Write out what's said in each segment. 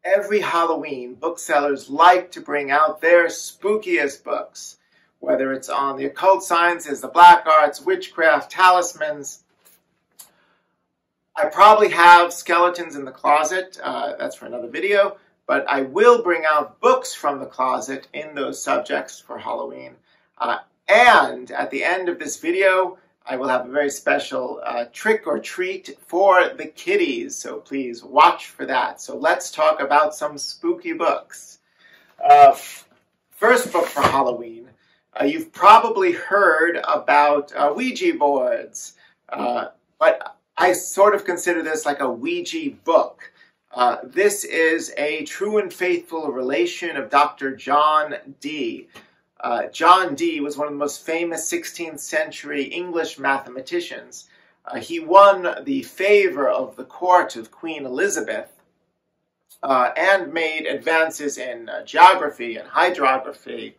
Every Halloween, booksellers like to bring out their spookiest books, whether it's on the occult sciences, the black arts, witchcraft, talismans. I probably have skeletons in the closet. That's for another video. But I will bring out books from the closet in those subjects for Halloween. And at the end of this video, I will have a very special trick or treat for the kiddies. So please watch for that. So let's talk about some spooky books. First book for Halloween. You've probably heard about Ouija boards. But I sort of consider this like a Ouija book. This is a true and faithful relation of Dr. John Dee. John Dee was one of the most famous 16th century English mathematicians. He won the favor of the court of Queen Elizabeth and made advances in geography and hydrography.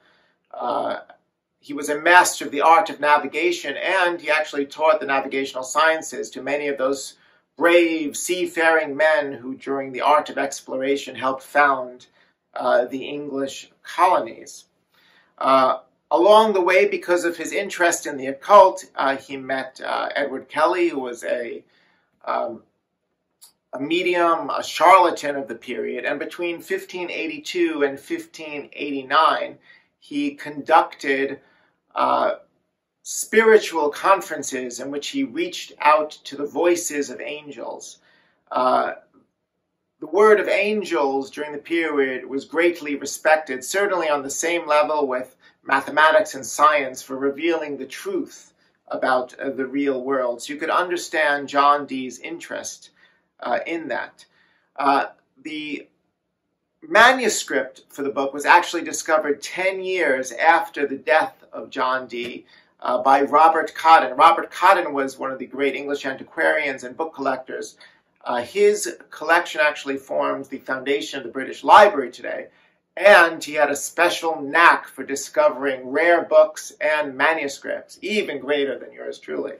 He was a master of the art of navigation, and he actually taught the navigational sciences to many of those brave seafaring men who, during the art of exploration, helped found the English colonies. Along the way, because of his interest in the occult, he met Edward Kelly, who was a medium, a charlatan of the period, and between 1582 and 1589, he conducted spiritual conferences in which he reached out to the voices of angels. The word of angels during the period was greatly respected, certainly on the same level with mathematics and science, for revealing the truth about the real world. So you could understand John Dee's interest in that. The manuscript for the book was actually discovered 10 years after the death of John Dee by Robert Cotton. Robert Cotton was one of the great English antiquarians and book collectors. His collection actually forms the foundation of the British Library today, and he had a special knack for discovering rare books and manuscripts, even greater than yours truly,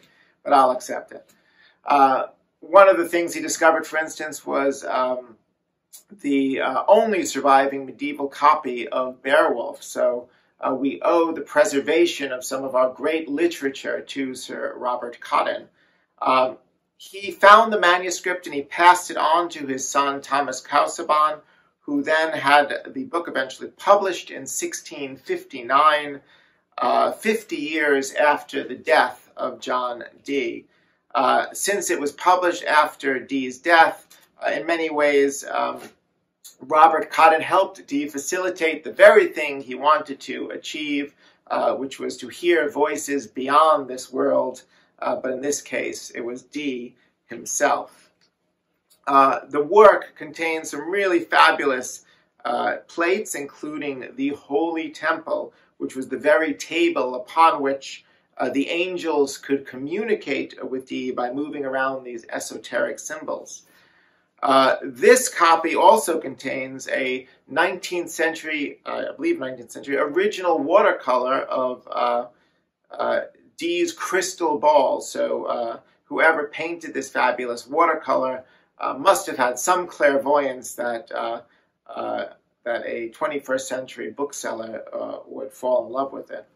but I'll accept it. One of the things he discovered, for instance, was the only surviving medieval copy of Beowulf. So we owe the preservation of some of our great literature to Sir Robert Cotton. He found the manuscript and he passed it on to his son Thomas Casaubon, who then had the book eventually published in 1659, 50 years after the death of John Dee. Since it was published after Dee's death, in many ways, Robert Cotton helped Dee facilitate the very thing he wanted to achieve, which was to hear voices beyond this world, but in this case, it was Dee himself. The work contains some really fabulous plates, including the Holy Temple, which was the very table upon which the angels could communicate with Dee by moving around these esoteric symbols. This copy also contains a 19th century, I believe 19th century, original watercolor of Dee's crystal ball. So whoever painted this fabulous watercolor must have had some clairvoyance that that a 21st century bookseller would fall in love with it.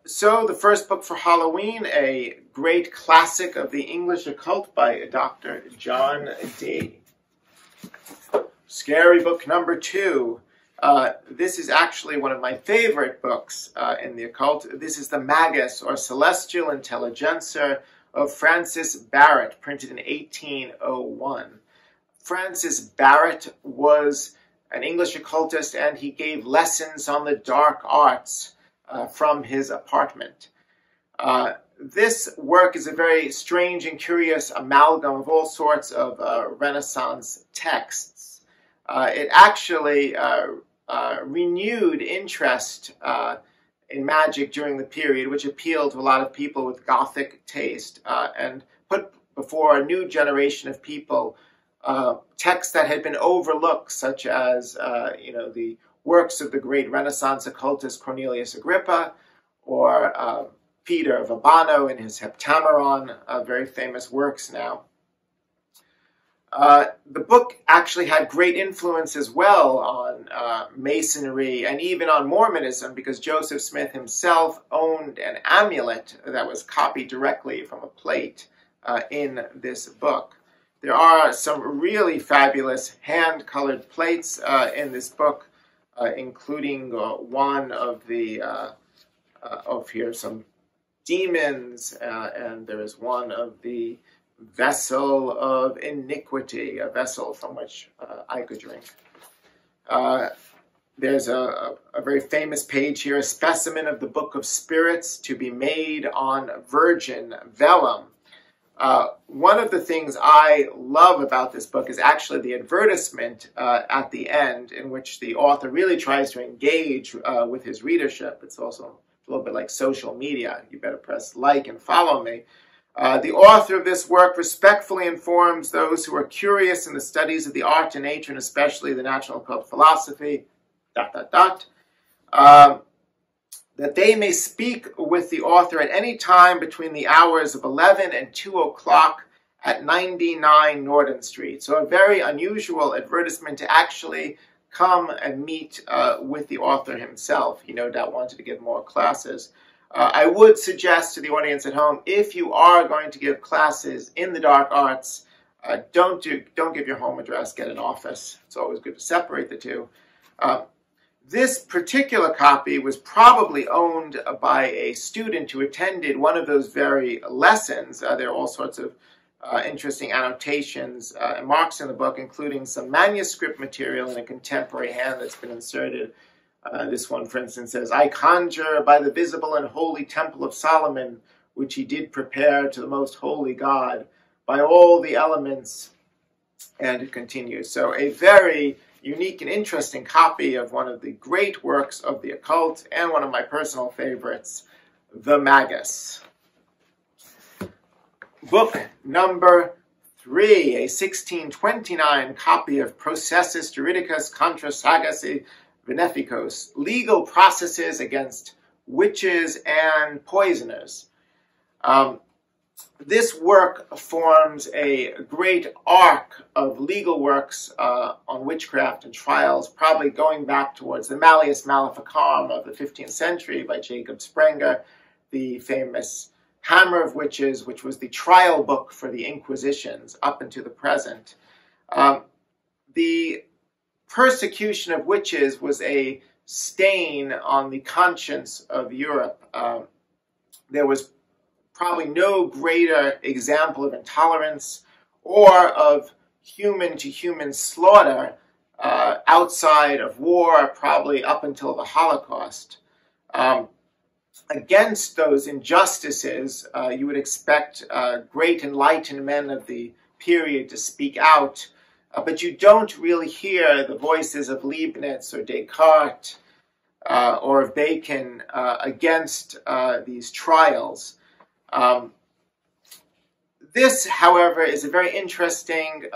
So the first book for Halloween, a great classic of the English occult by Dr. John Dee. Scary book number 2. This is actually one of my favorite books in the occult. This is the Magus, or Celestial Intelligencer, of Francis Barrett, printed in 1801. Francis Barrett was an English occultist, and he gave lessons on the dark arts from his apartment. This work is a very strange and curious amalgam of all sorts of Renaissance texts. It actually renewed interest in magic during the period, which appealed to a lot of people with Gothic taste, and put before a new generation of people texts that had been overlooked, such as the works of the great Renaissance occultist Cornelius Agrippa, or Peter of Abano in his Heptameron, very famous works now. The book actually had great influence as well on Masonry and even on Mormonism, because Joseph Smith himself owned an amulet that was copied directly from a plate in this book. There are some really fabulous hand-colored plates in this book, including one of the some demons, and there is one of the vessel of iniquity, a vessel from which I could drink. There's a very famous page here, a specimen of the Book of Spirits to be made on virgin vellum. One of the things I love about this book is actually the advertisement at the end, in which the author really tries to engage with his readership. It's also a little bit like social media. You better press like and follow me. The author of this work respectfully informs those who are curious in the studies of the art and nature, and especially the natural occult philosophy, that they may speak with the author at any time between the hours of 11 and 2 o'clock at 99 Norton Street. So a very unusual advertisement to actually come and meet with the author himself. He no doubt wanted to give more classes. I would suggest to the audience at home, if you are going to give classes in the dark arts, don't give your home address, get an office. It's always good to separate the two. This particular copy was probably owned by a student who attended one of those very lessons. There are all sorts of interesting annotations and marks in the book, including some manuscript material in a contemporary hand that's been inserted. This one, for instance, says, "I conjure by the visible and holy temple of Solomon, which he did prepare to the most holy God, by all the elements," and it continues. So a very unique and interesting copy of one of the great works of the occult, and one of my personal favorites, the Magus. Book number 3, a 1629 copy of Processus Juridicus contra Sagas Veneficos, Legal Processes Against Witches and Poisoners. This work forms a great arc of legal works on witchcraft and trials, probably going back towards the Malleus Maleficarum of the 15th century by Jacob Sprenger, the famous Hammer of Witches, which was the trial book for the Inquisitions up into the present. The persecution of witches was a stain on the conscience of Europe. There was probably no greater example of intolerance or of human-to-human slaughter outside of war, probably up until the Holocaust. Against those injustices, you would expect great enlightened men of the period to speak out, but you don't really hear the voices of Leibniz or Descartes or of Bacon against these trials. This, however, is a very interesting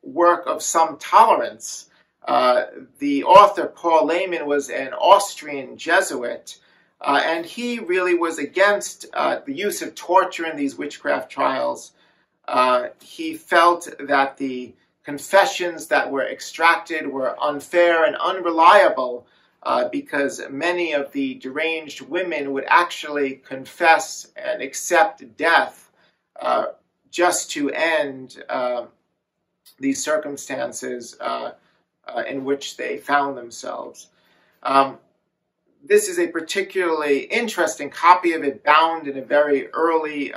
work of some tolerance. The author, Paul Lehmann, was an Austrian Jesuit, and he really was against the use of torture in these witchcraft trials. He felt that the confessions that were extracted were unfair and unreliable because many of the deranged women would actually confess and accept death just to end these circumstances in which they found themselves. This is a particularly interesting copy of it, bound in a very early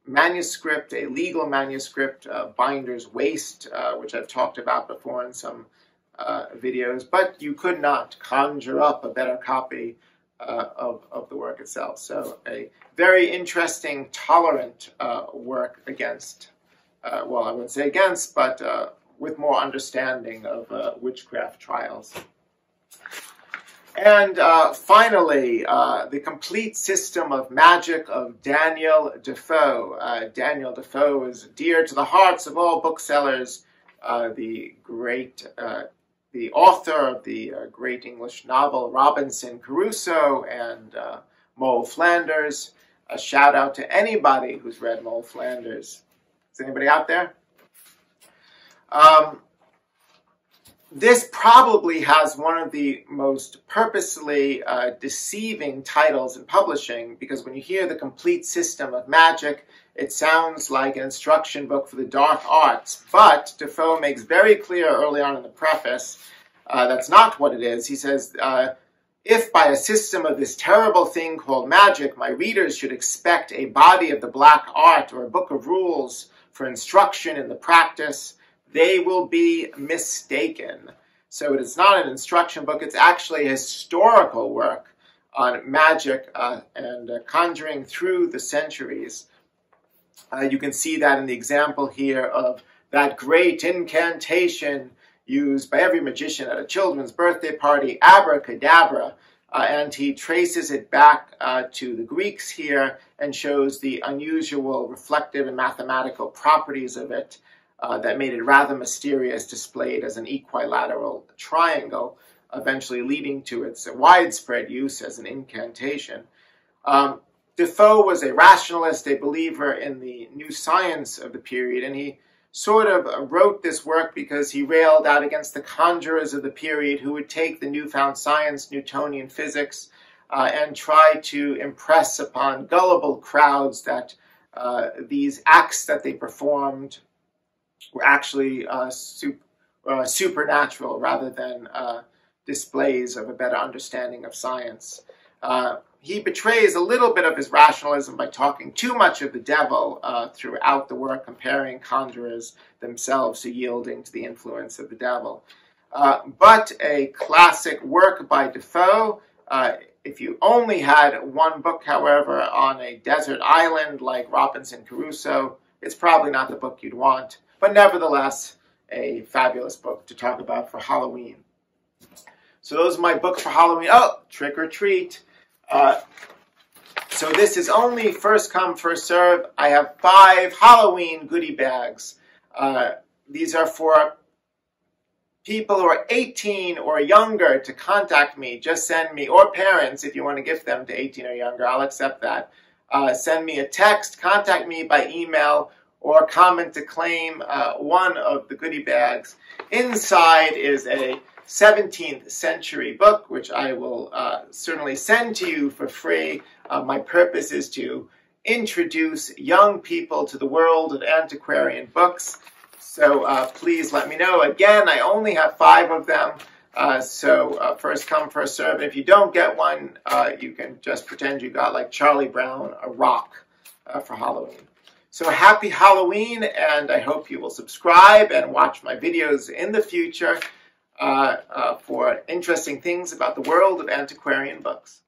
manuscript, a legal manuscript, Binder's Waste, which I've talked about before in some videos, but you could not conjure up a better copy of the work itself. So a very interesting, tolerant work against, well, I wouldn't say against, but with more understanding of witchcraft trials. And finally, The Complete System of Magic of Daniel Defoe. Daniel Defoe is dear to the hearts of all booksellers, the author of the great English novel Robinson Crusoe and Moll Flanders. A shout out to anybody who's read Moll Flanders. Is anybody out there? This probably has one of the most purposely deceiving titles in publishing, because when you hear the complete system of magic, it sounds like an instruction book for the dark arts. But Defoe makes very clear early on in the preface that's not what it is. He says, if by a system of this terrible thing called magic, my readers should expect a body of the black art or a book of rules for instruction in the practice, they will be mistaken. So it is not an instruction book, it's actually a historical work on magic and conjuring through the centuries. You can see that in the example here of that great incantation used by every magician at a children's birthday party, abracadabra, and he traces it back to the Greeks here and shows the unusual reflective and mathematical properties of it that made it rather mysterious, displayed as an equilateral triangle, eventually leading to its widespread use as an incantation. Defoe was a rationalist, a believer in the new science of the period, and he sort of wrote this work because he railed out against the conjurers of the period who would take the newfound science, Newtonian physics, and try to impress upon gullible crowds that these acts that they performed were actually supernatural rather than displays of a better understanding of science. He betrays a little bit of his rationalism by talking too much of the devil throughout the work, comparing conjurers themselves to yielding to the influence of the devil. But a classic work by Defoe. If you only had one book, however, on a desert island like Robinson Crusoe, it's probably not the book you'd want. But nevertheless, a fabulous book to talk about for Halloween. So those are my books for Halloween. Oh, trick or treat. So this is only first come, first serve. I have 5 Halloween goodie bags. These are for people who are 18 or younger to contact me. Just send me, or parents, if you want to gift them to 18 or younger, I'll accept that. Send me a text, contact me by email, or comment to claim one of the goodie bags. Inside is a 17th century book, which I will certainly send to you for free. My purpose is to introduce young people to the world of antiquarian books. So please let me know. Again, I only have 5 of them. So first come, first serve. And if you don't get one, you can just pretend you got, like Charlie Brown, a rock for Halloween. So happy Halloween, and I hope you will subscribe and watch my videos in the future for interesting things about the world of antiquarian books.